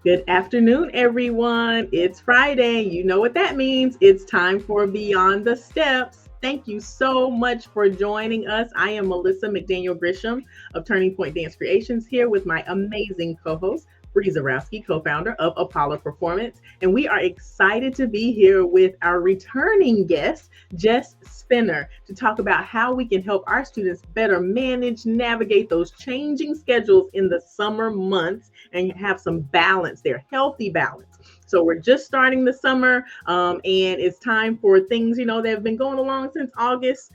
Good afternoon, everyone. It's Friday. You know what that means. It's time for Beyond the Steps. Thank you so much for joining us. I am Melissa McDaniel Grisham of Turning Point Dance Creations here with my amazing co host, Bree Zarowski, co founder of Apollo Performance. And we are excited to be here with our returning guest, Jess Spinner, to talk about how we can help our students better manage, navigate those changing schedules in the summer months and have some balance there, healthy balance. So we're just starting the summer, and it's time for things that have been going along since August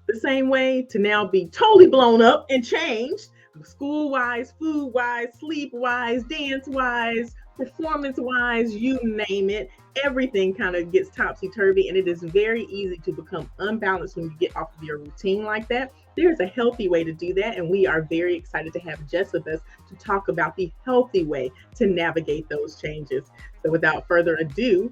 the same way to now be totally blown up and changed, school wise, food wise, sleep wise, dance wise, performance wise, you name it. Everything kind of gets topsy turvy, and it is very easy to become unbalanced when you get off of your routine like that. There's a healthy way to do that, and we are very excited to have Jess with us to talk about the healthy way to navigate those changes. So, without further ado,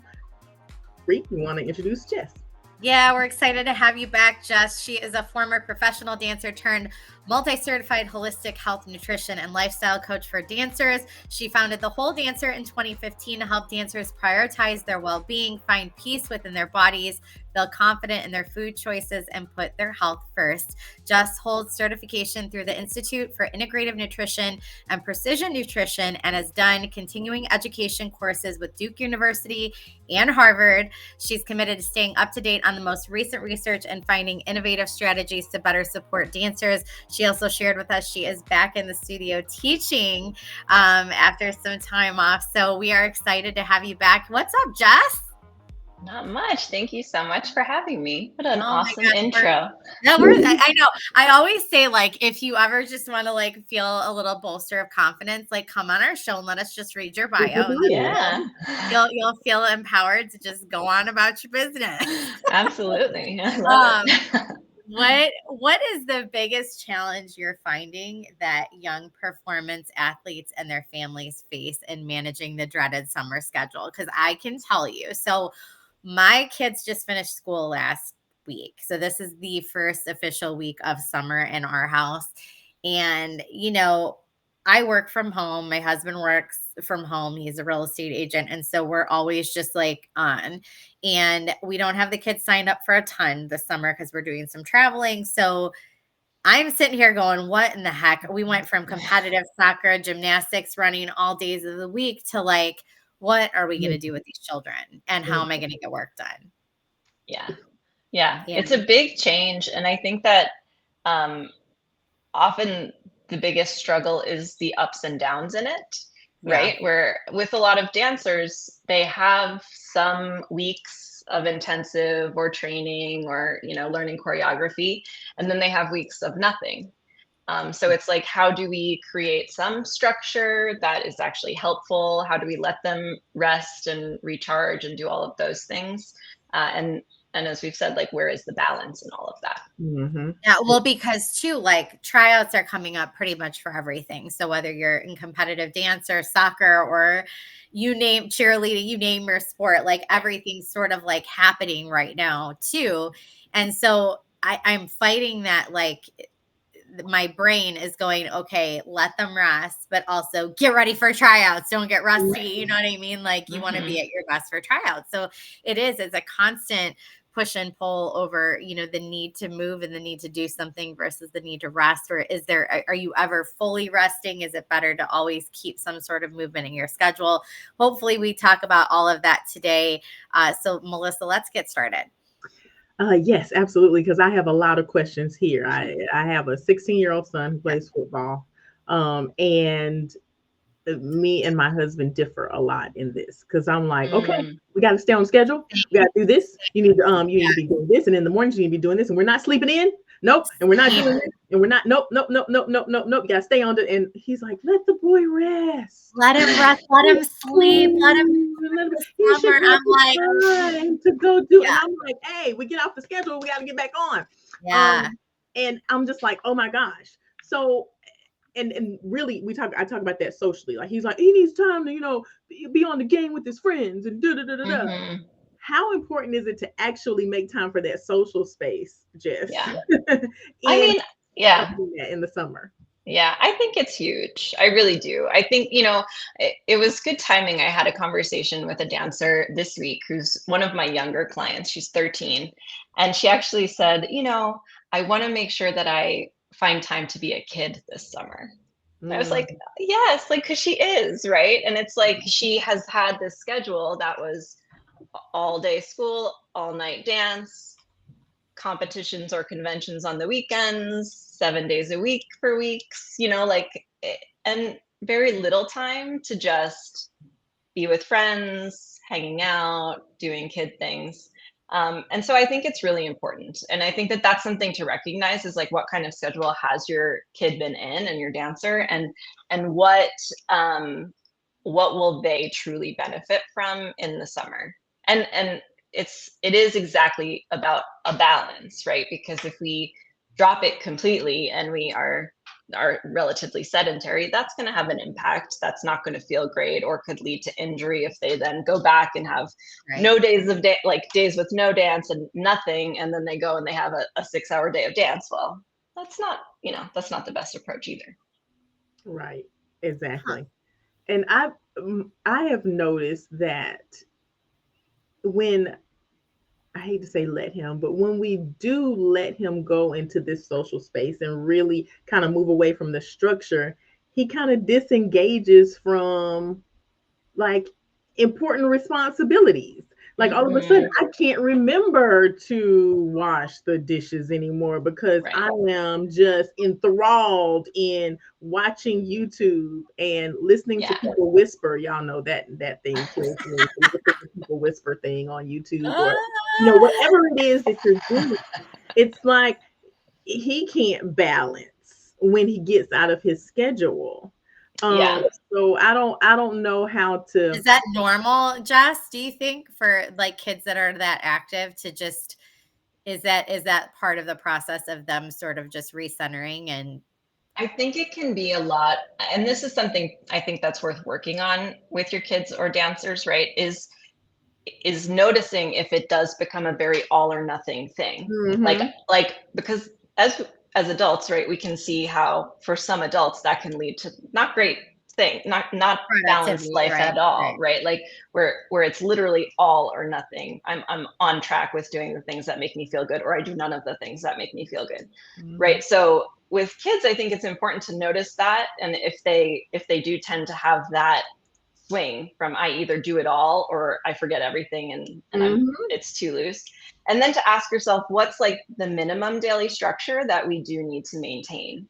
Reek, we want to introduce Jess. Yeah, we're excited to have you back, Jess. She is a former professional dancer turned multi-certified holistic health, nutrition, and lifestyle coach for dancers. She founded The Whole Dancer in 2015 to help dancers prioritize their well-being, find peace within their bodies, feel confident in their food choices, and put their health first. Jess holds certification through the Institute for Integrative Nutrition and Precision Nutrition and has done continuing education courses with Duke University and Harvard. She's committed to staying up to date on the most recent research and finding innovative strategies to better support dancers. She also shared with us she is back in the studio teaching after some time off. So we are excited to have you back. What's up, Jess? Not much. Thank you so much for having me. What an awesome intro. I know. I always say, like, if you ever just want to like feel a little bolster of confidence, like come on our show and let us just read your bio. And Yeah. You'll feel empowered to just go on about your business. Absolutely. I love it. What is the biggest challenge you're finding that young performance athletes and their families face in managing the dreaded summer schedule? Because I can tell you. So my kids just finished school last week. So this is the first official week of summer in our house. And, I work from home. My husband works from home. He's a real estate agent. And so we're always just like on. And we don't have the kids signed up for a ton this summer because we're doing some traveling. So I'm sitting here going, what in the heck? We went from competitive soccer, gymnastics, running all days of the week to like, what are we going to do with these children? And how am I going to get work done? Yeah. It's a big change. And I think that often the biggest struggle is the ups and downs in it, right? Where with a lot of dancers, they have some weeks of intensive or training or, learning choreography, and then they have weeks of nothing. So it's like, how do we create some structure that is actually helpful? How do we let them rest and recharge and do all of those things? And as we've said, like, where is the balance in all of that? Mm-hmm. Yeah, well, because too, like tryouts are coming up pretty much for everything. So whether you're in competitive dance or soccer or you name cheerleading, you name your sport, like everything's sort of like happening right now too. And so I'm fighting that, like my brain is going, okay, let them rest, but also get ready for tryouts. Don't get rusty. You know what I mean? Like you want to be at your best for tryouts. So it's a constant push and pull over, the need to move and the need to do something versus the need to rest. Or are you ever fully resting? Is it better to always keep some sort of movement in your schedule? Hopefully we talk about all of that today. So Melissa, let's get started. Yes, absolutely. Because I have a lot of questions here. I have a 16-year-old son who plays football, and me and my husband differ a lot in this because I'm like, okay, we got to stay on schedule. We got to do this. You need to be doing this, and in the mornings you need to be doing this, and we're not sleeping in. Nope, and we're not doing it, and we're not. Nope. You got to stay on it. And he's like, let the boy rest. Let him rest. Let him sleep. Let him. He should have time to go do. And I'm like, hey, we get off the schedule. We got to get back on. Yeah. And I'm just like, oh my gosh. So. And really, I talk about that socially. Like he's like, he needs time to, be on the game with his friends and Mm-hmm. How important is it to actually make time for that social space, Jess? Yeah. I mean, yeah. In the summer. Yeah, I think it's huge. I really do. I think, it was good timing. I had a conversation with a dancer this week who's one of my younger clients. She's 13. And she actually said, I want to make sure that I find time to be a kid this summer. And I was like, Mm, yes, like, because she is, right? And it's like she has had this schedule that was all day school, all night dance, competitions or conventions on the weekends, 7 days a week for weeks, and very little time to just be with friends, hanging out, doing kid things. And so I think it's really important. And I think that that's something to recognize is like what kind of schedule has your kid been in and your dancer, and what will they truly benefit from in the summer. And it is exactly about a balance, right? Because if we drop it completely and we are relatively sedentary, that's going to have an impact. That's not going to feel great, or could lead to injury if they then go back and have Right. no days of like days with no dance and nothing, and then they go and they have a 6 hour day of dance. Well, that's not the best approach either. right. Huh. Exactly. And I have noticed that when I hate to say let him, but when we do let him go into this social space and really kind of move away from the structure, he kind of disengages from like important responsibilities. Like all of a sudden, Hmm. I can't remember to wash the dishes anymore because Right. I am just enthralled in watching YouTube and listening to Yeah. people whisper. Y'all know that thing kills me. To listen to people whisper thing on YouTube, or whatever it is that you're doing. It's like he can't balance when he gets out of his schedule. Yeah. So I don't know how to. Is that normal, Jess? Do you think for like kids that are that active to just is that part of the process of them sort of just recentering and I think it can be a lot, and this is something I think that's worth working on with your kids or dancers, right? Is noticing if it does become a very all or nothing thing. Like Mhm. because as adults, right, we can see how for some adults that can lead to not great thing, not balanced productivity? life Right, at all, right. right? Like where it's literally all or nothing. I'm on track with doing the things that make me feel good, or I do none of the things that make me feel good. Mhm. Right. So with kids, I think it's important to notice that. And if they do tend to have that swing from I either do it all or I forget everything, and Mhm. it's too loose. And then to ask yourself what's like the minimum daily structure that we do need to maintain.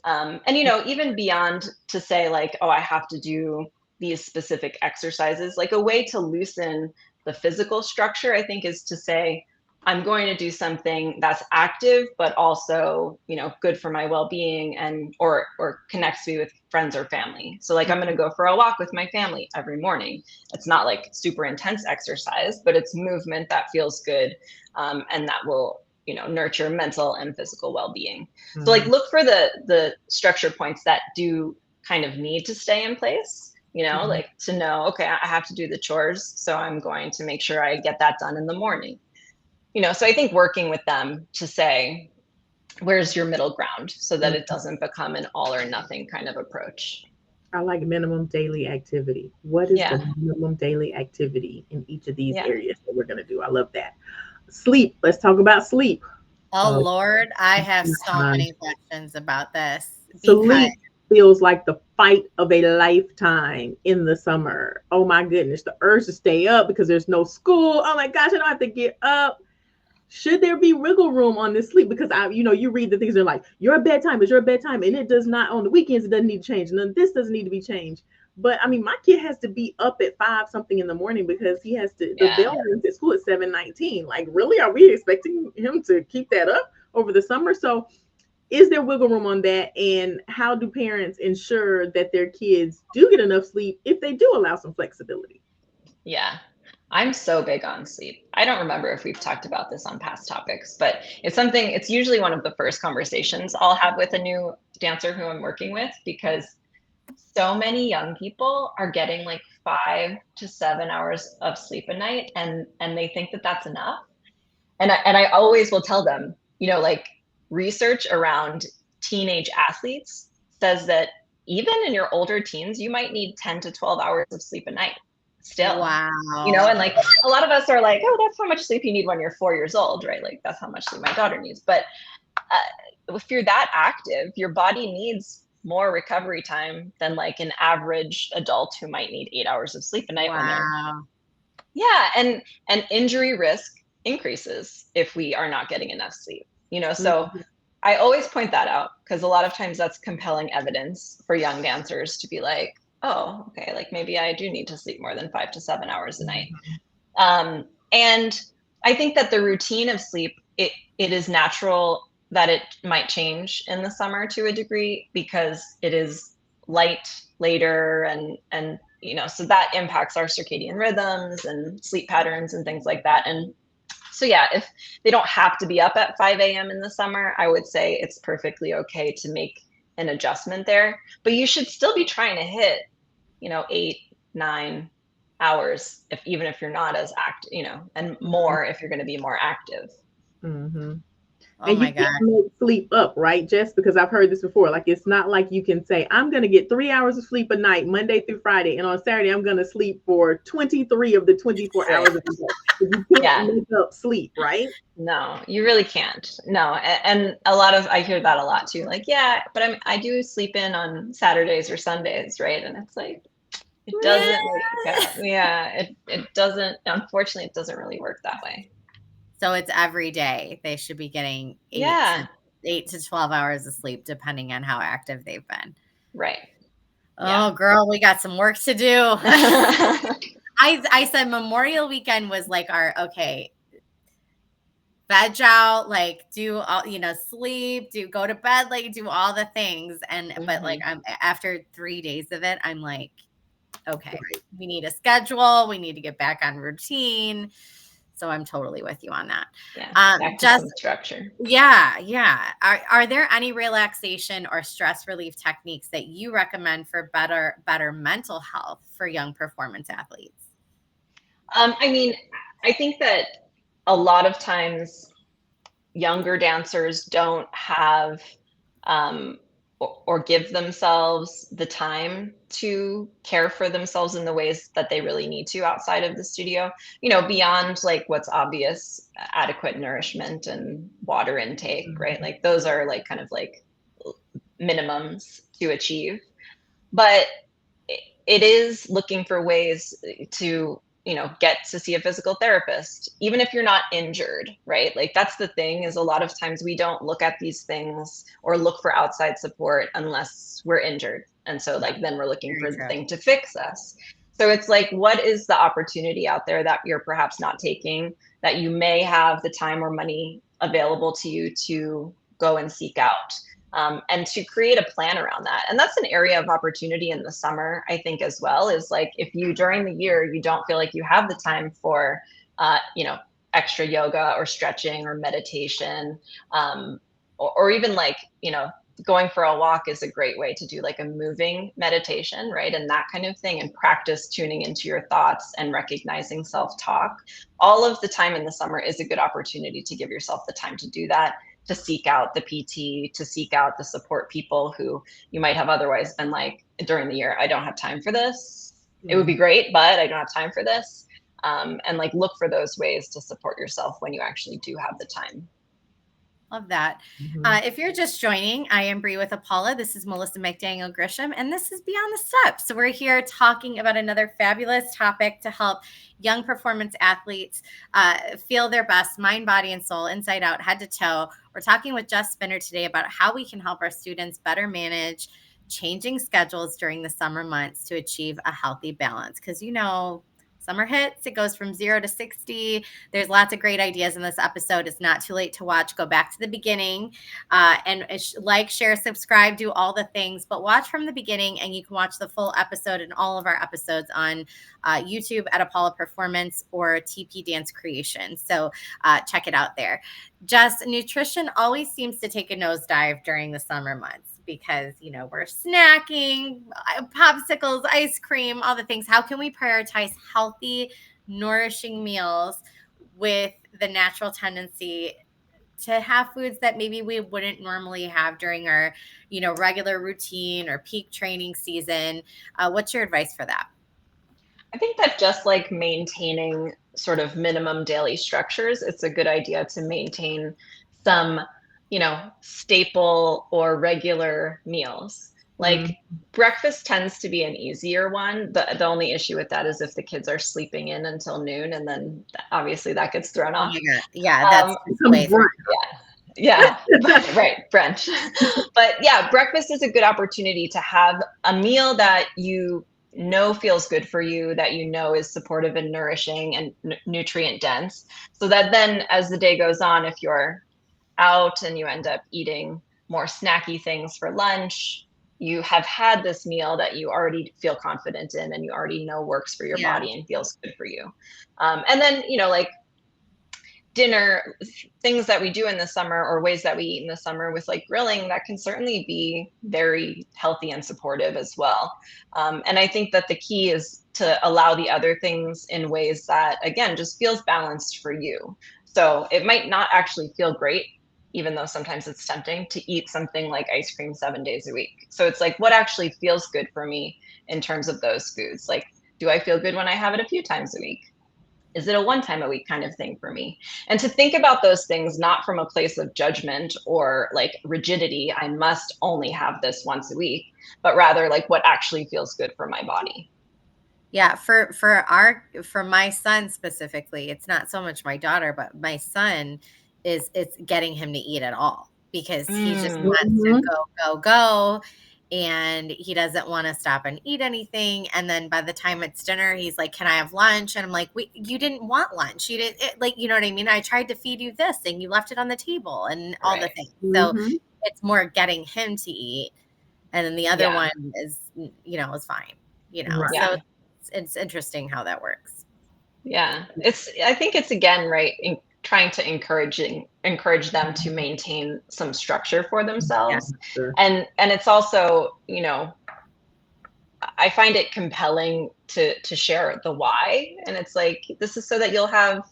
And even beyond to say like, oh, I have to do these specific exercises, like a way to loosen the physical structure, I think, is to say, I'm going to do something that's active, but also, good for my well-being and or connects me with friends or family. So like I'm going to go for a walk with my family every morning. It's not like super intense exercise, but it's movement that feels good, and that will, nurture mental and physical well-being. So like Mhm. look for the structure points that do kind of need to stay in place, Mhm. like to know, okay, I have to do the chores, so I'm going to make sure I get that done in the morning. So I think working with them to say, where's your middle ground so that it Mhm. doesn't become an all or nothing kind of approach. I like minimum daily activity. What is the Yeah. minimum daily activity in each of these Yeah. areas that we're going to do? I love that. Sleep. Let's talk about sleep. Oh Uh, Lord, I have so time. many questions about this because Sleep feels like the fight of a lifetime in the summer. Oh my goodness, the urge to stay up because there's no school. Oh my gosh, I don't have to get up. Should there be wiggle room on this sleep? Because you read the things, they're like, your bedtime is your bedtime, and it does not on the weekends, it doesn't need to change. And then this doesn't need to be changed. But I mean, my kid has to be up at 5 something in the morning because he has to, the Yeah. bell rings at school at 7:19. Like, really? Are we expecting him to keep that up over the summer? So is there wiggle room on that? And how do parents ensure that their kids do get enough sleep if they do allow some flexibility? Yeah. I'm so big on sleep. I don't remember if we've talked about this on past topics, but it's usually one of the first conversations I'll have with a new dancer who I'm working with, because so many young people are getting like 5 to 7 hours of sleep a night, and they think that that's enough. And I always will tell them, like research around teenage athletes says that even in your older teens, you might need 10 to 12 hours of sleep a night still. Wow. And like a lot of us are like, oh, that's how much sleep you need when you're 4 years old, right? Like that's how much sleep my daughter needs. But if you're that active, your body needs more recovery time than like an average adult who might need 8 hours of sleep a night when they're, Wow. yeah. And injury risk increases if we are not getting enough sleep, so Mhm. I always point that out because a lot of times that's compelling evidence for young dancers to be like, oh, okay, like maybe I do need to sleep more than 5 to 7 hours a night. And I think that the routine of sleep, it is natural that it might change in the summer to a degree because it is light later and so that impacts our circadian rhythms and sleep patterns and things like that. And so yeah, if they don't have to be up at 5 a.m. in the summer, I would say it's perfectly okay to make an adjustment there. But you should still be trying to hit, 8, 9 hours, even if you're not as active, and more if you're going to be more active. Mhm. Oh And you my God. can't make sleep up, right? Just because I've heard this before. Like, it's not like you can say, I'm going to get 3 hours of sleep a night, Monday through Friday. And on Saturday, I'm going to sleep for 23 of the 24 Right. hours of the day. You can't Yeah. make up sleep, right? No, you really can't. No. And I hear that a lot too. Like, yeah, but I do sleep in on Saturdays or Sundays, right? And it's like, it doesn't work out. Yeah, it doesn't, unfortunately, it doesn't really work that way. So it's every day they should be getting Yeah. 8 to 12 hours of sleep, depending on how active they've been. Right. Oh, girl, we got some work to do. I said Memorial Weekend was like our, okay, veg out, like do all, sleep, go to bed, like do all the things. But like I'm after 3 days of it, I'm like, okay, we need a schedule. We need to get back on routine. So I'm totally with you on that. Yeah, back to some structure. Yeah. Are there any relaxation or stress relief techniques that you recommend for better mental health for young performance athletes? I mean, I think that a lot of times younger dancers don't have or give themselves the time to care for themselves in the ways that they really need to outside of the studio, beyond like what's obvious, adequate nourishment and water intake, right? Like those are like kind of like minimums to achieve. But it is looking for ways to get to see a physical therapist even if you're not injured, right? Like that's the thing, is a lot of times we don't look at these things or look for outside support unless we're injured, and so like then we're looking for the thing to fix us. So it's like, what is the opportunity out there that you're perhaps not taking, that you may have the time or money available to you to go and seek out, and to create a plan around that. And that's an area of opportunity in the summer, I think, as well, is like if you during the year you don't feel like you have the time for extra yoga or stretching or meditation, or even like going for a walk is a great way to do like a moving meditation, right? And that kind of thing, and practice tuning into your thoughts and recognizing self-talk. All of the time in the summer is a good opportunity to give yourself the time to do that, to seek out the PT, to seek out the support people who you might have otherwise been like, during the year, I don't have time for this. It would be great, but I don't have time for this. And like look for those ways to support yourself when you actually do have the time. Love that. If you're just joining, I am Bree with Apollo. This is Melissa McDaniel Grisham, and this is Beyond the Steps. So we're here talking about another fabulous topic to help young performance athletes feel their best, mind, body, and soul, inside out, head to toe. We're talking with Jess Spinner today about how we can help our students better manage changing schedules during the summer months to achieve a healthy balance. Because, summer hits, it goes from 0 to 60. There's lots of great ideas in this episode. It's not too late to watch. Go back to the beginning and like, share, subscribe, do all the things, but watch from the beginning, and you can watch the full episode and all of our episodes on YouTube at Apollo Performance or TP Dance Creation. So check it out there. Just nutrition always seems to take a nosedive during the summer months, because, we're snacking, popsicles, ice cream, all the things. How can we prioritize healthy, nourishing meals with the natural tendency to have foods that maybe we wouldn't normally have during our, regular routine or peak training season. What's your advice for that? I think that just like maintaining sort of minimum daily structures, it's a good idea to maintain some, staple or regular meals. Like breakfast tends to be an easier one. The only issue with that is if the kids are sleeping in until noon, and then obviously that gets thrown Oh off. my God. Yeah, that's the way. Yeah, right, brunch. But yeah, breakfast is a good opportunity to have a meal that you know feels good for you, that you know is supportive and nourishing and nutrient dense. So that then as the day goes on, if you're out and you end up eating more snacky things for lunch, you have had this meal that you already feel confident in and you already know works for your Yeah. body and feels good for you. And then, like dinner, things that we do in the summer or ways that we eat in the summer with like grilling, that can certainly be very healthy and supportive as well. And I think that the key is to allow the other things in ways that, again, just feels balanced for you. So it might not actually feel great, even though sometimes it's tempting to eat something like ice cream 7 days a week. So it's like, what actually feels good for me in terms of those foods? Like, do I feel good when I have it a few times a week? Is it a one time a week kind of thing for me? And to think about those things not from a place of judgment or like rigidity, I must only have this once a week, but rather like what actually feels good for my body. Yeah, for my son specifically, it's not so much my daughter, but my son it's getting him to eat at all because he just wants to go, and he doesn't want to stop and eat anything. And then by the time it's dinner, he's like, "Can I have lunch?" And I'm like, "Wait, you didn't want lunch. You didn't like, you know what I mean? I tried to feed you this and you left it on the table and all the things." So it's more getting him to eat, and then the other one is, is fine. So it's interesting how that works. Yeah, I think it's again, right, trying to encourage them to maintain some structure for themselves. And it's also, I find it compelling to share the why. And it's like, this is so that you'll have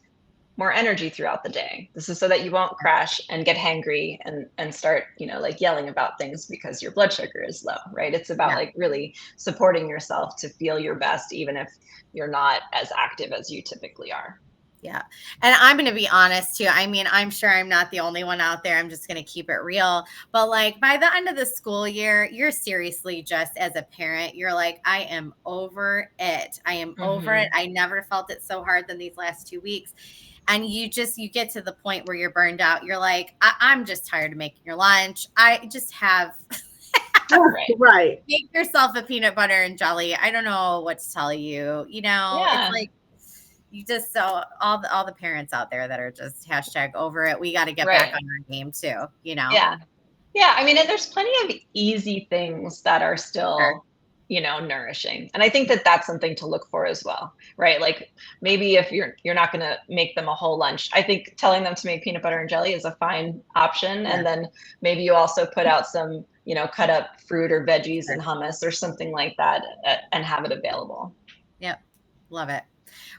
more energy throughout the day. This is so that you won't crash and get hangry and start, like yelling about things because your blood sugar is low, right? It's about like really supporting yourself to feel your best, even if you're not as active as you typically are. Yeah. And I'm going to be honest too. I mean, I'm sure I'm not the only one out there. I'm just going to keep it real. But like by the end of the school year, you're seriously just as a parent, you're like, I am over it. I am over it. I never felt it so hard than these last 2 weeks. And you get to the point where you're burned out. You're like, I'm just tired of making your lunch. I just have right. Make yourself a peanut butter and jelly. I don't know what to tell you. It's like you just so all the parents out there that are just hashtag over it. We got to get back on our game too. Yeah. I mean, and there's plenty of easy things that are still, nourishing. And I think that that's something to look for as well, right? Like maybe if you're not going to make them a whole lunch, I think telling them to make peanut butter and jelly is a fine option. And then maybe you also put out some, cut up fruit or veggies and hummus or something like that and have it available. Yep. Love it.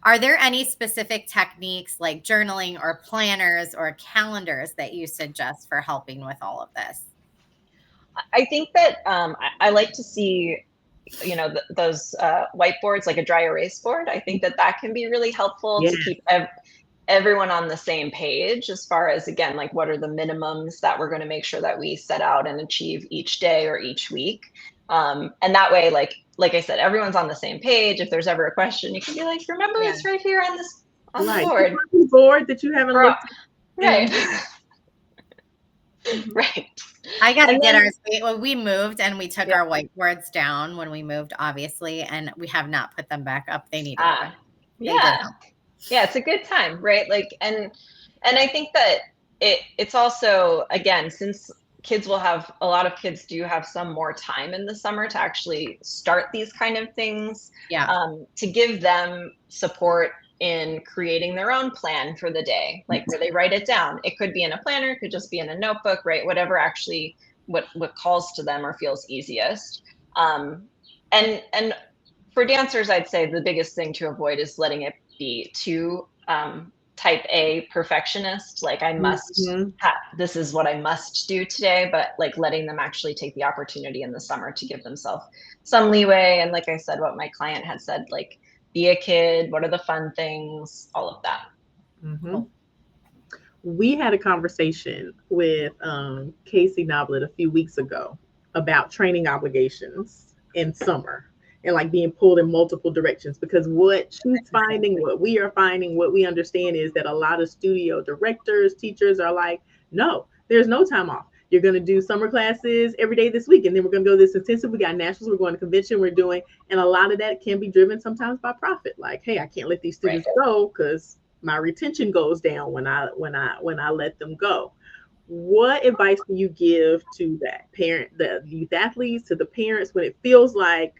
Are there any specific techniques like journaling or planners or calendars that you suggest for helping with all of this? I think that I like to see, those whiteboards, like a dry erase board. I think that can be really helpful to keep everyone on the same page as far as, again, like what are the minimums that we're going to make sure that we set out and achieve each day or each week. And that way, like I said, everyone's on the same page. If there's ever a question, you can be like, remember, it's right here on the board that you haven't looked at. Right. Right. I got to get ours. We moved and we took our whiteboards down when we moved, obviously, and we have not put them back up. They need to. Yeah, it's a good time, right? Like, and I think that it's also, again, since a lot of kids do have some more time in the summer to actually start these kind of things, to give them support in creating their own plan for the day, like where they write it down. It could be in a planner, it could just be in a notebook, right? Whatever actually what calls to them or feels easiest. And for dancers, I'd say the biggest thing to avoid is letting it be too type A perfectionist, like I must Mhm. this is what I must do today, but like letting them actually take the opportunity in the summer to give themselves some leeway. And like I said, what my client had said, like be a kid, what are the fun things, all of that. Mhm. We had a conversation with Casey Noblet a few weeks ago about training obligations in summer and like being pulled in multiple directions, because what she's finding, what we are finding, what we understand is that a lot of studio directors, teachers are like, no, there's no time off. You're going to do summer classes every day this week, and then we're going to go this intensive. We got nationals, we're going to convention, we're doing, and a lot of that can be driven sometimes by profit. Like, hey, I can't let these Right. students go because my retention goes down when I let them go. What advice do you give to that parent, the youth athletes, to the parents, when it feels like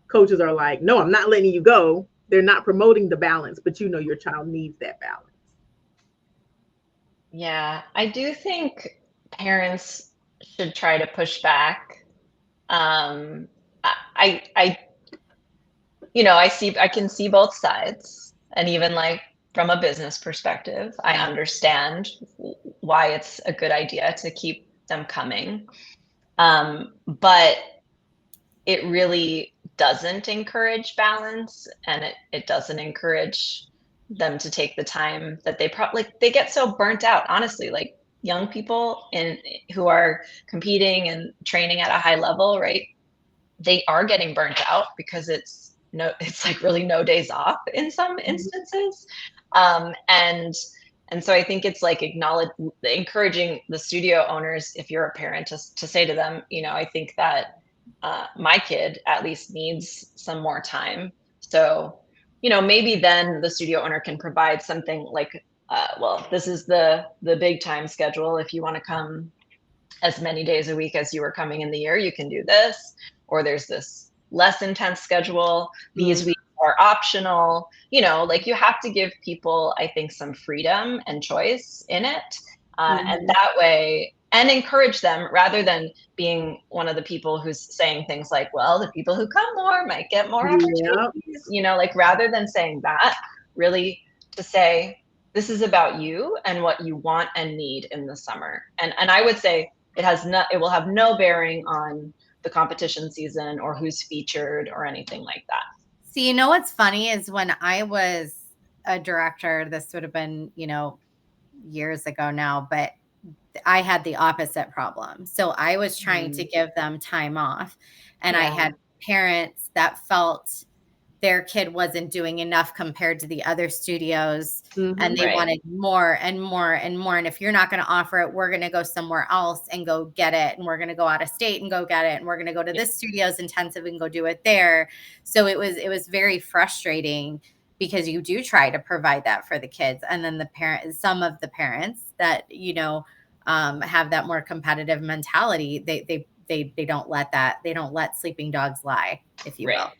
coaches are like, no, I'm not letting you go. They're not promoting the balance, but you know your child needs that balance. Yeah, I do think parents should try to push back. Um, I I can see both sides, and even like from a business perspective, I understand why it's a good idea to keep them coming. But it really doesn't encourage balance, and it doesn't encourage them to take the time that they probably like, they get so burnt out, honestly, like young people in who are competing and training at a high level, right? They are getting burnt out because it's like really no days off in some Mhm. instances. And so I think it's like encouraging the studio owners, if you're a parent, to say to them, I think that my kid at least needs some more time. So, maybe then the studio owner can provide something like, well, this is the big time schedule. If you want to come as many days a week as you were coming in the year, you can do this. Or there's this less intense schedule. These Mhm. weeks are optional. Like you have to give people, I think, some freedom and choice in it. And Mhm. that way, and encourage them rather than being one of the people who's saying things like, well, the people who come more might get more Yeah. opportunities, like rather than saying that, really to say, this is about you and what you want and need in the summer. And I would say it will have no bearing on the competition season or who's featured or anything like that. So, what's funny is when I was a director, this would have been, years ago now, but I had the opposite problem. So I was trying to Mhm. give them time off, and I Yeah. had parents that felt their kid wasn't doing enough compared to the other studios, and Mhm. they Right. wanted more and more and more. And if you're not going to offer it, we're going to go somewhere else and go get it. And we're going to go out of state and go get it. And we're going to go to Yeah. this studio's intensive and go do it there. So it was very frustrating, because you do try to provide that for the kids. And then some of the parents that, have that more competitive mentality, they don't let sleeping dogs lie, if you Right. will.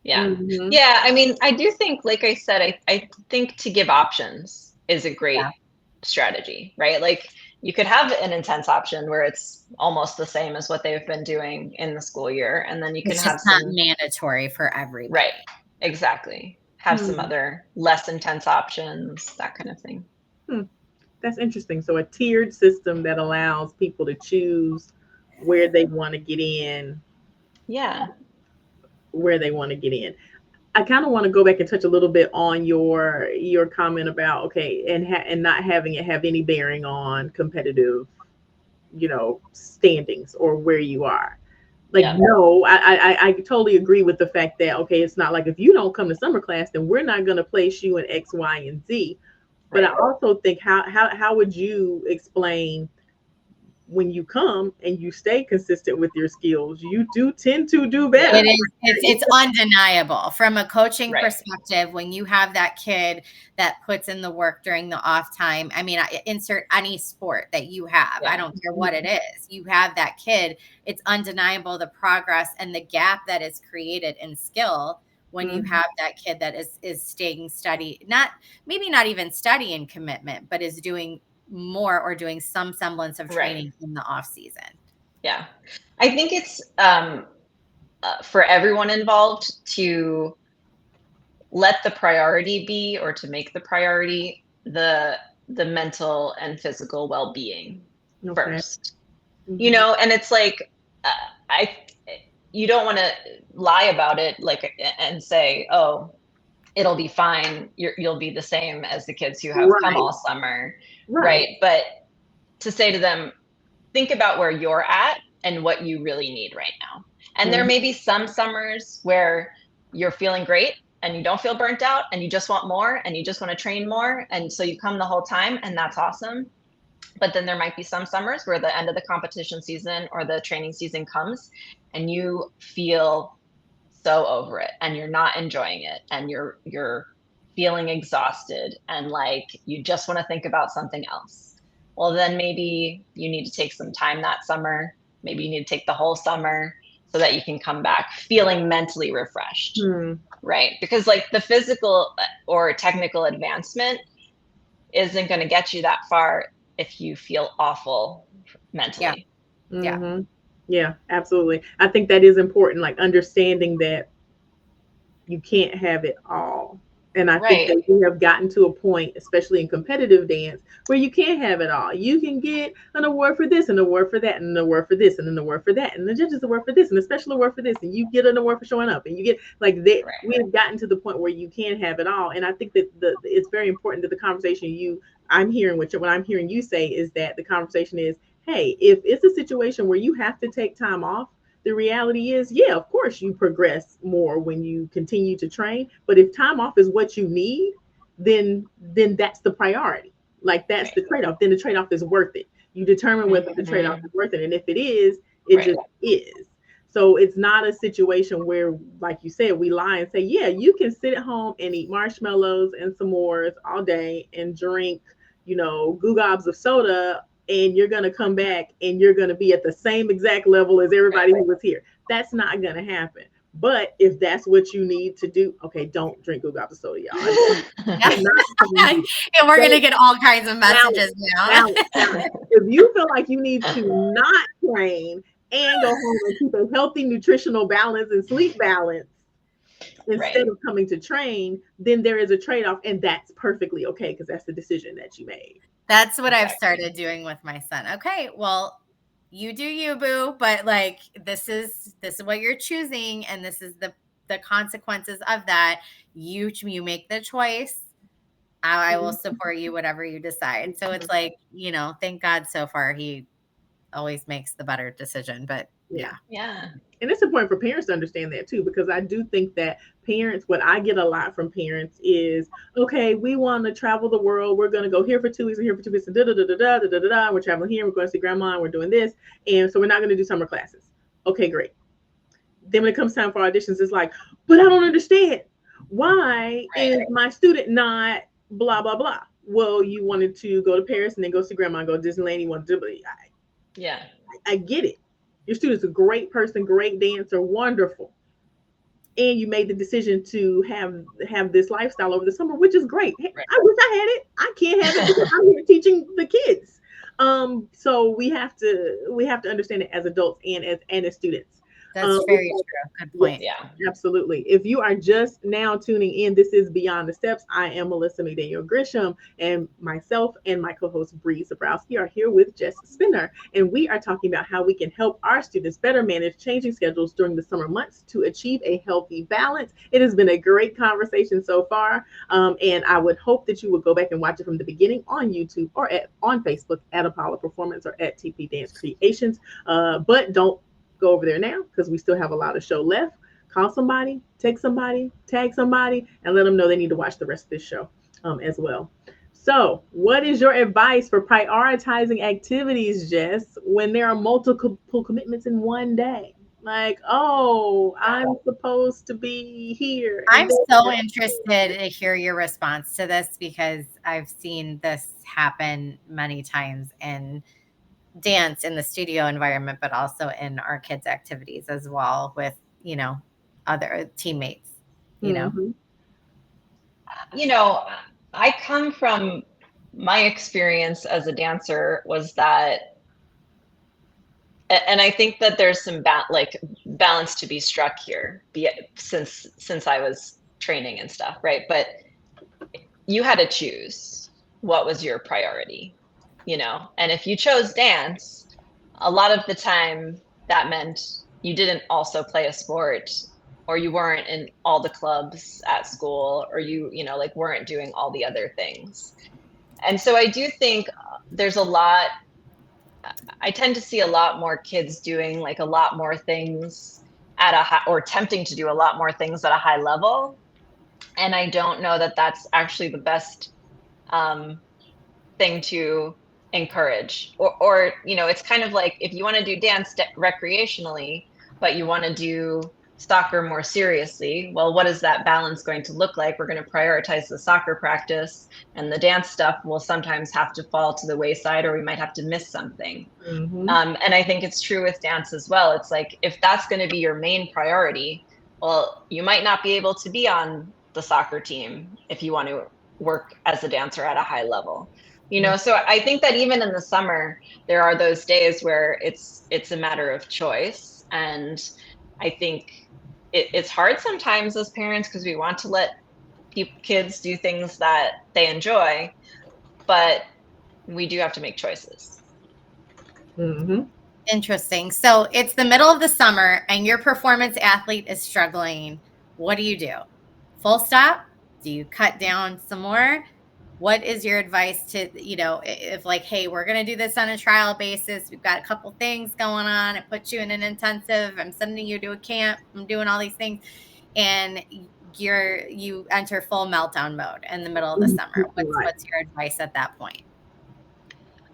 Yeah. Mhm. Yeah. I mean, I do think, like I said, I think to give options is a great Yeah. strategy, right? Like you could have an intense option where it's almost the same as what they've been doing in the school year. And then you can It's have just not some, mandatory for right. everybody. Exactly. Have some Hmm. other less intense options, that kind of thing. Hmm. That's interesting. So a tiered system that allows people to choose where they want to get in, Yeah. where they want to get in. I kind of want to go back and touch a little bit on your comment about, okay, and not having it have any bearing on competitive, standings or where you are. Like, Yeah. no, I totally agree with the fact that, okay, it's not like if you don't come to summer class, then we're not going to place you in X, Y, and Z. But I Right. also think, how would you explain, when you come and you stay consistent with your skills, you do tend to do better. It is. It's undeniable from a coaching Right. perspective. When you have that kid that puts in the work during the off time, I mean, insert any sport that you have. I Yeah. don't care what it is. You have that kid. It's undeniable the progress and the gap that is created in skill when you Mhm. have that kid that is staying steady. Maybe not even studying commitment, but is doing more or doing some semblance of Right. training in the off season. Yeah. I think it's for everyone involved to let the priority be, or to make the priority the mental and physical well-being first. Mm-hmm. You know, and it's like you don't want to lie about it, like, and say, oh, it'll be fine, you'll be the same as the kids who have come Right. all summer, Right. right? But to say to them, think about where you're at and what you really need right now. And there may be some summers where you're feeling great and you don't feel burnt out and you just want more and you just want to train more. And so you come the whole time, and that's awesome. But then there might be some summers where the end of the competition season or the training season comes and you feel so over it and you're not enjoying it and you're feeling exhausted and like you just want to think about something else. Well, then maybe you need to take some time that summer. Maybe you need to take the whole summer so that you can come back feeling mentally refreshed. Right? Because like the physical or technical advancement isn't going to get you that far if you feel awful mentally. Yeah, absolutely. I think that is important, like understanding that you can't have it all. And I think that we have gotten to a point, especially in competitive dance, where you can't have it all. You can get an award for this, an award for that, and an award for this, and an award for that, and the judges award for this, and a special award for this, and you get an award for showing up, and you get like that. We have gotten to the point where you can't have it all. And I think that it's very important that the conversation I'm hearing what I'm hearing you say is that the conversation is, hey, if it's a situation where you have to take time off, the reality is, yeah, of course you progress more when you continue to train. But if time off is what you need, then that's the priority. Like that's the trade-off. Then the trade-off is worth it. You determine whether the trade-off is worth it. And if it is, it just is. So it's not a situation where, like you said, we lie and say, yeah, you can sit at home and eat marshmallows and s'mores all day and drink, goo gobs of soda, and you're going to come back and you're going to be at the same exact level as everybody who was here. That's not going to happen. But if that's what you need to do, okay, don't drink goo gobs of soda, y'all. And we're going to get all kinds of messages now. If you feel like you need to not train and go home and keep a healthy nutritional balance and sleep balance instead of coming to train, then there is a trade-off, and that's perfectly okay because that's the decision that you made. That's what I've started doing with my son. Okay, well, you do you, boo, but like this is what you're choosing, and this is the consequences of that. You make the choice. I will support you whatever you decide. So it's like, thank God so far he always makes the better decision. But yeah. And it's important for parents to understand that too, because I do think that parents, what I get a lot from parents is, okay, we want to travel the world. We're going to go here for 2 weeks and here for 2 weeks and da. We're traveling here. We're going to see grandma and we're doing this. And so we're not going to do summer classes. Okay, great. Then when it comes time for auditions, it's like, but I don't understand. Why is my student not blah, blah, blah? Well, you wanted to go to Paris and then go see grandma and go to Disneyland. You want to do it. I get it. Your student's a great person, great dancer, wonderful. And you made the decision to have this lifestyle over the summer, which is great. I wish I had it. I can't have it because I'm here teaching the kids. So we have to understand it as adults and as students. That's very true. Good point. Yeah, absolutely. If you are just now tuning in, this is Beyond the Steps. I am Melissa McDaniel Grisham, and myself and my co-host Bree Zabrowski are here with Jess Spinner, and we are talking about how we can help our students better manage changing schedules during the summer months to achieve a healthy balance. It has been a great conversation so far, and I would hope that you would go back and watch it from the beginning on YouTube or on Facebook at Apollo Performance or at TP Dance Creations. But don't go over there now because we still have a lot of show left. Call somebody, text somebody, tag somebody, and let them know they need to watch the rest of this show as well. So what is your advice for prioritizing activities, Jess, when there are multiple commitments in one day? Like, oh, I'm supposed to be here. I'm so interested to hear your response to this because I've seen this happen many times in dance in the studio environment, but also in our kids' activities as well with, other teammates, I come from my experience as a dancer was that, and I think that there's some balance to be struck here since I was training and stuff, right? But you had to choose, what was your priority, and if you chose dance, a lot of the time that meant you didn't also play a sport, or you weren't in all the clubs at school, or like weren't doing all the other things. And so I do think there's a lot, I tend to see a lot more kids doing like a lot more things at a high, or attempting to do a lot more things at a high level. And I don't know that that's actually the best um, thing to encourage. Or it's kind of like if you want to do dance recreationally, but you want to do soccer more seriously, well, what is that balance going to look like? We're going to prioritize the soccer practice, and the dance stuff will sometimes have to fall to the wayside, or we might have to miss something. Mm-hmm. And I think it's true with dance as well. It's like, if that's going to be your main priority, well, you might not be able to be on the soccer team if you want to work as a dancer at a high level. So I think that even in the summer, there are those days where it's a matter of choice. And I think it's hard sometimes as parents, because we want to let kids do things that they enjoy, but we do have to make choices. Mm-hmm. Interesting. So it's the middle of the summer and your performance athlete is struggling. What do you do? Full stop? Do you cut down some more? What is your advice to, if like, hey, we're going to do this on a trial basis. We've got a couple things going on. I put you in an intensive. I'm sending you to a camp. I'm doing all these things. And you enter full meltdown mode in the middle of the summer. What's your advice at that point?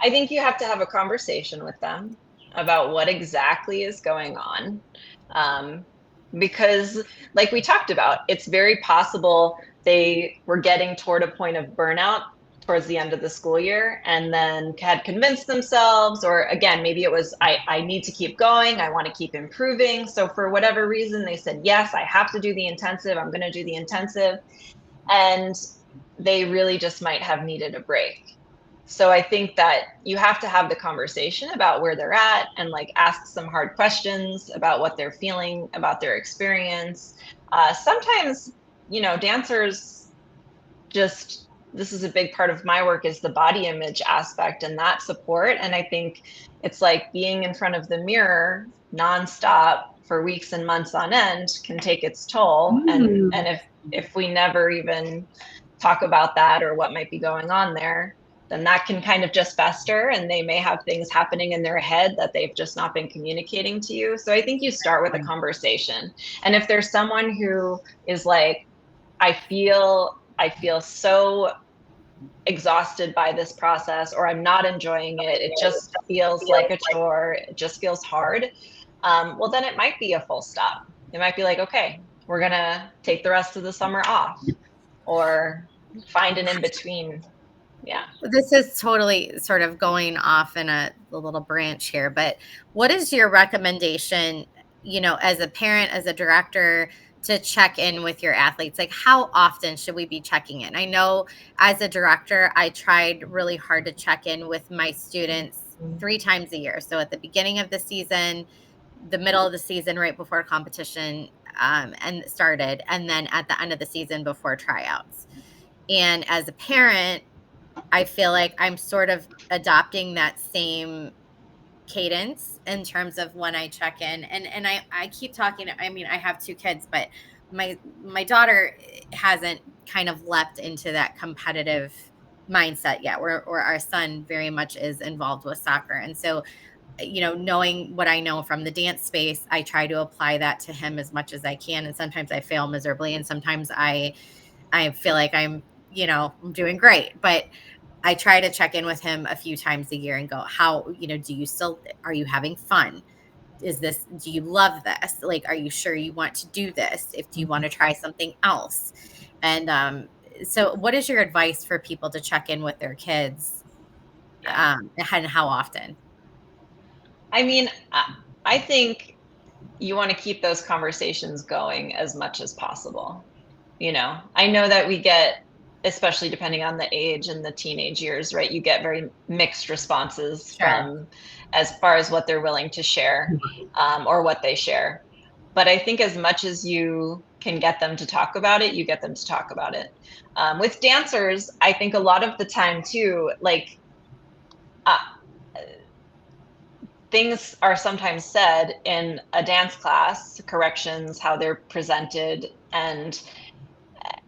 I think you have to have a conversation with them about what exactly is going on. Because like we talked about, it's very possible they were getting toward a point of burnout towards the end of the school year, and then had convinced themselves, or again, maybe it was, I need to keep going. I want to keep improving. So for whatever reason, they said, yes, I have to do the intensive. I'm going to do the intensive. And they really just might have needed a break. So I think that you have to have the conversation about where they're at, and like ask some hard questions about what they're feeling, about their experience. Sometimes, dancers just, this is a big part of my work, is the body image aspect and that support. And I think it's like being in front of the mirror nonstop for weeks and months on end can take its toll. And if we never even talk about that or what might be going on there, then that can kind of just fester, and they may have things happening in their head that they've just not been communicating to you. So I think you start with a conversation. And if there's someone who is like, I feel so exhausted by this process, or I'm not enjoying it, it just feels like a chore, it just feels hard, well, then it might be a full stop. It might be like, okay, we're gonna take the rest of the summer off, or find an in-between. Yeah. This is totally sort of going off in a little branch here, but what is your recommendation, as a parent, as a director, to check in with your athletes? Like, how often should we be checking in? I know as a director, I tried really hard to check in with my students 3 times a year. So at the beginning of the season, the middle of the season, right before competition and started, and then at the end of the season before tryouts. And as a parent, I feel like I'm sort of adopting that same cadence in terms of when I check in. And I keep talking. I mean, I have 2 kids, but my daughter hasn't kind of leapt into that competitive mindset yet, where our son very much is involved with soccer. And so, knowing what I know from the dance space, I try to apply that to him as much as I can. And sometimes I fail miserably, and sometimes I feel like I'm doing great. But I try to check in with him a few times a year and go, are you having fun? Do you love this? Like, are you sure you want to do this? Do you want to try something else? And so what is your advice for people to check in with their kids? And how often? I mean, I think you want to keep those conversations going as much as possible. I know that we get, especially depending on the age and the teenage years, right? You get very mixed responses from, as far as what they're willing to share, or what they share. But I think as much as you can get them to talk about it, you get them to talk about it. With dancers, I think a lot of the time too, like uh, things are sometimes said in a dance class, corrections, how they're presented, and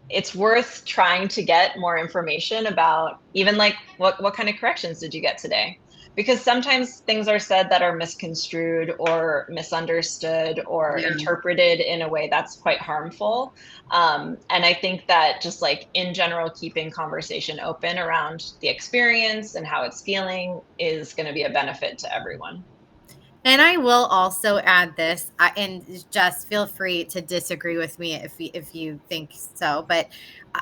it's worth trying to get more information about, even like what kind of corrections did you get today, because sometimes things are said that are misconstrued or misunderstood or Yeah. interpreted in a way that's quite harmful. And I think that just like in general, keeping conversation open around the experience and how it's feeling is going to be a benefit to everyone. And I will also add this, and just feel free to disagree with me if you think so, but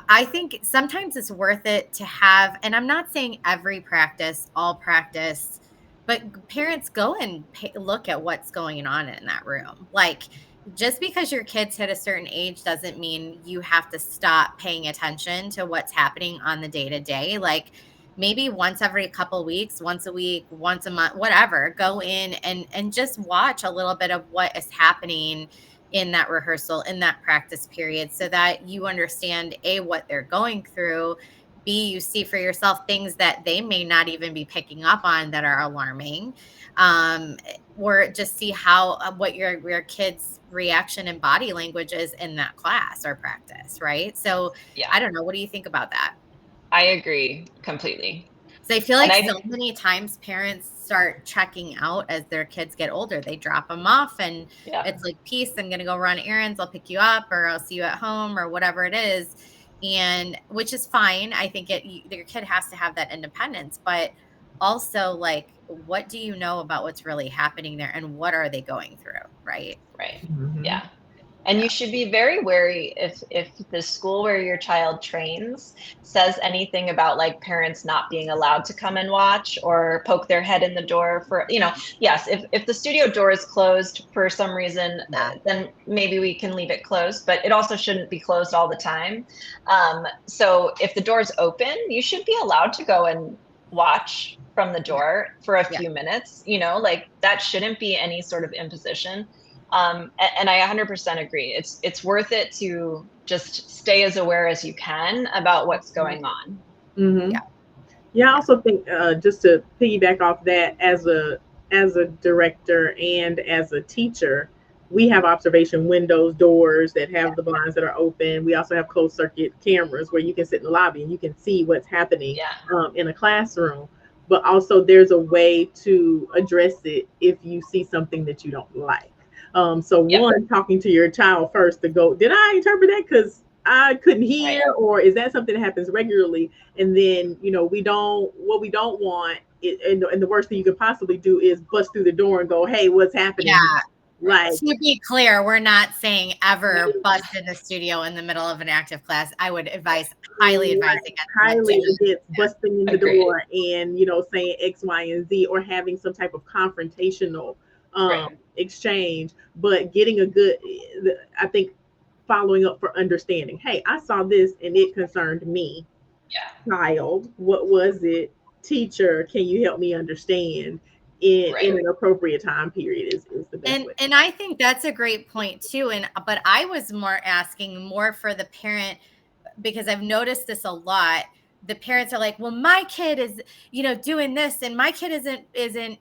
I think sometimes it's worth it to have, and I'm not saying every practice, all practice, but parents go and look at what's going on in that room. Like, just because your kids hit a certain age doesn't mean you have to stop paying attention to what's happening on the day to day. Like, maybe once every couple weeks, once a week, once a month, whatever, go in and just watch a little bit of what is happening in that rehearsal, in that practice period, so that you understand A, what they're going through, B, you see for yourself things that they may not even be picking up on that are alarming, um, or just see how what your kids' reaction and body language is in that class or practice, right? So Yeah, I don't know. What do you think about that? I agree completely. So I feel And like I, so many times parents start checking out as their kids get older. They drop them off and yeah, it's like, peace, I'm going to go run errands. I'll pick you up or I'll see you at home or whatever it is. And which is fine. I think your kid has to have that independence, but also like, what do you know about what's really happening there and what are they going through? Right. right. Mhm. Yeah. And you Yeah. should be very wary if the school where your child trains says anything about like parents not being allowed to come and watch or poke their head in the door for, yes, if the studio door is closed for some reason, Yeah. then maybe we can leave it closed, but it also shouldn't be closed all the time. So if the door's open, you should be allowed to go and watch from the Yeah. door for a Yeah. few minutes, like that shouldn't be any sort of imposition. And I 100% agree. It's worth it to just stay as aware as you can about what's going on. Yeah. Mhm. Yeah, I Yeah. also think just to piggyback off that, as a director and as a teacher, we have observation windows, doors that have the blinds that are open. We also have closed circuit cameras where you can sit in the lobby and you can see what's happening Yeah, in a classroom. But also, there's a way to address it if you see something that you don't like. So, yep, one, talking to your child first to go, did I interpret that? Because I couldn't right, hear, or is that something that happens regularly? And then we don't want it, and the worst thing you could possibly do is bust through the door and go, hey, what's happening here? Yeah. right. Like, To be clear, we're not saying ever bust in the studio in the middle of an active class. I would highly advise right, against that highly too. against busting in the Agreed. door and saying X, Y, and Z, or having some type of confrontational Right. exchange. But getting a good, I think, following up for understanding. Hey, I saw this and it concerned me. Yeah, Child, what was it? Teacher, can you help me understand in right. an appropriate time period is the best way. And I think that's a great point too. And but I was more asking more for the parent because I've noticed this a lot. The parents are like, "Well, my kid is, doing this and my kid isn't,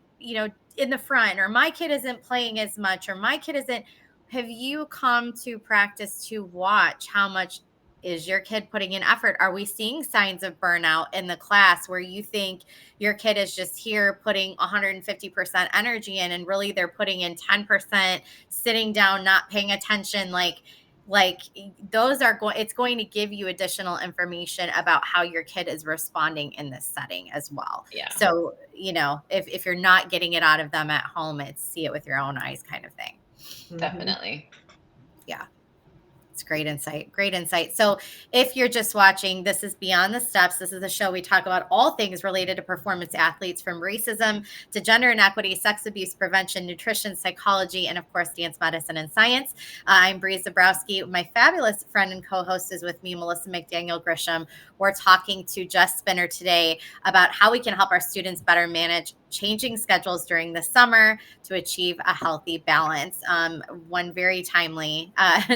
in the front or my kid isn't playing as much or my kid isn't." Have you come to practice to watch how much is your kid putting in effort? Are we seeing signs of burnout in the class where you think your kid is just here putting 150% energy in and really they're putting in 10% sitting down, not paying attention, like those are going it's going to give you additional information about how your kid is responding in this setting as well. Yeah, So if you're not getting it out of them at home, it's see it with your own eyes kind of thing. Mm-hmm. definitely. Yeah. It's great insight. Great insight. So, if you're just watching, this is Beyond the Steps. This is a show we talk about all things related to performance athletes, from racism to gender inequity, sex abuse prevention, nutrition, psychology, and of course, dance medicine and science. I'm Bree Zabrowski. My fabulous friend and co host is with me, Melissa McDaniel Grisham. We're talking to Jess Spinner today about how we can help our students better manage changing schedules during the summer to achieve a healthy balance. One very timely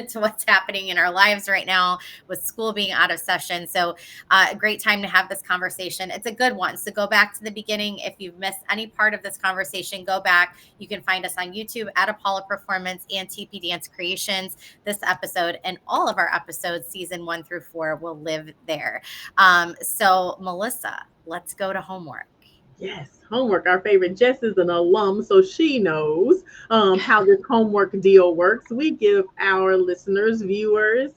to what's happening in our lives right now with school being out of session. So a great time to have this conversation. It's a good one. So go back to the beginning. If you've missed any part of this conversation, go back. You can find us on YouTube at Apollo Performance and TP Dance Creations. This episode and all of our episodes, season 1 through 4, will live there. So Melissa, let's go to homework. Yes, homework, our favorite. Jess is an alum, so she knows how this homework deal works. We give our listeners, viewers,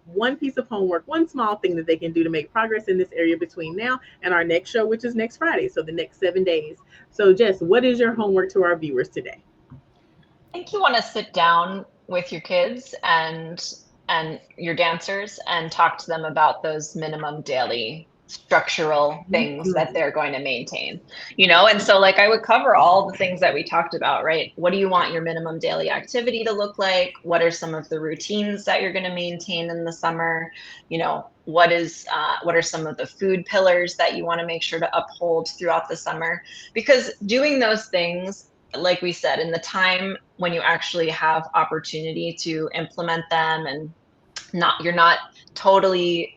one piece of homework, one small thing that they can do to make progress in this area between now and our next show, which is next Friday. So the next 7 days. So Jess, what is your homework to our viewers today? I think you want to sit down with your kids and your dancers and talk to them about those minimum daily structural things that they're going to maintain, and so like I would cover all the things that we talked about, right? What do you want your minimum daily activity to look like? What are some of the routines that you're going to maintain in the summer? What are some of the food pillars that you want to make sure to uphold throughout the summer? Because doing those things, like we said, in the time when you actually have opportunity to implement them and you're not totally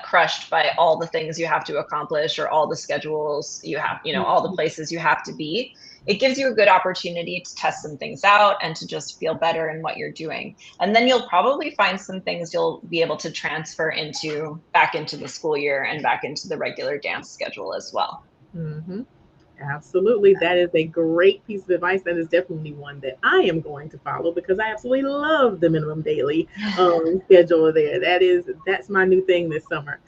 crushed by all the things you have to accomplish or all the schedules you have, all the places you have to be. It gives you a good opportunity to test some things out and to just feel better in what you're doing. And then you'll probably find some things you'll be able to transfer back into the school year and back into the regular dance schedule as well. Mm-hmm. Absolutely. That is a great piece of advice. That is definitely one that I am going to follow because I absolutely love the minimum daily schedule there. That's my new thing this summer.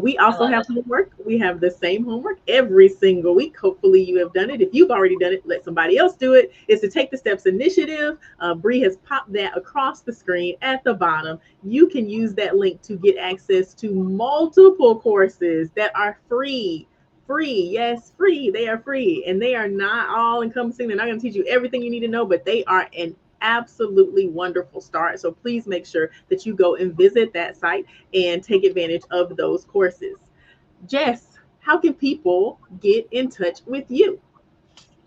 We also have homework. We have the same homework every single week. Hopefully you have done it. If you've already done it, let somebody else do it. It's to Take the Steps initiative. Bree has popped that across the screen at the bottom. You can use that link to get access to multiple courses that are free. Yes, free. They are free, and they are not all encompassing. They're not going to teach you everything you need to know, but they are an absolutely wonderful start. So please make sure that you go and visit that site and take advantage of those courses. Jess, how can people get in touch with you?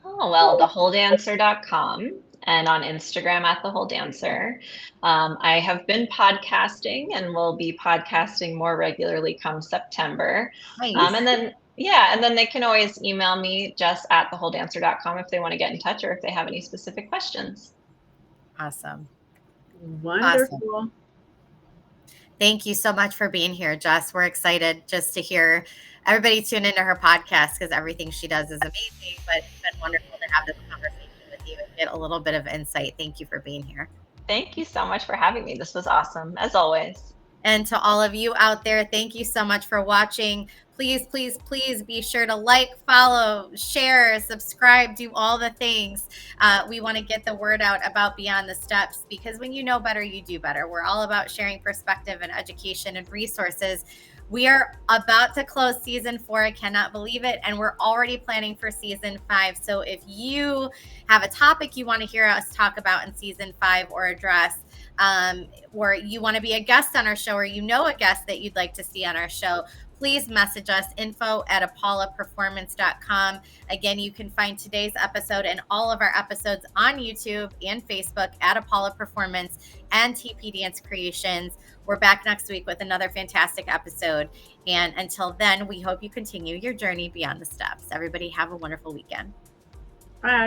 Oh, well, thewholedancer.com and on Instagram at thewholedancer. I have been podcasting and will be podcasting more regularly come September. Nice. And then they can always email me, Jess at thewholedancer.com, if they want to get in touch or if they have any specific questions. Awesome. Wonderful. Awesome. Thank you so much for being here, Jess. We're excited just to hear everybody tune into her podcast because everything she does is amazing, but it's been wonderful to have this conversation with you and get a little bit of insight. Thank you for being here. Thank you so much for having me. This was awesome, as always. And to all of you out there, thank you so much for watching. Please, please, please be sure to like, follow, share, subscribe, do all the things. We want to get the word out about Beyond the Steps because when you know better, you do better. We're all about sharing perspective and education and resources. We are about to close season 4. I cannot believe it. And we're already planning for season 5. So if you have a topic you want to hear us talk about in season 5 or address, or you want to be a guest on our show, or you know a guest that you'd like to see on our show, please message us, info@apolloperformance.com. Again, you can find today's episode and all of our episodes on YouTube and Facebook at Apollo Performance and TP Dance Creations. We're back next week with another fantastic episode. And until then, we hope you continue your journey beyond the steps. Everybody have a wonderful weekend. Bye.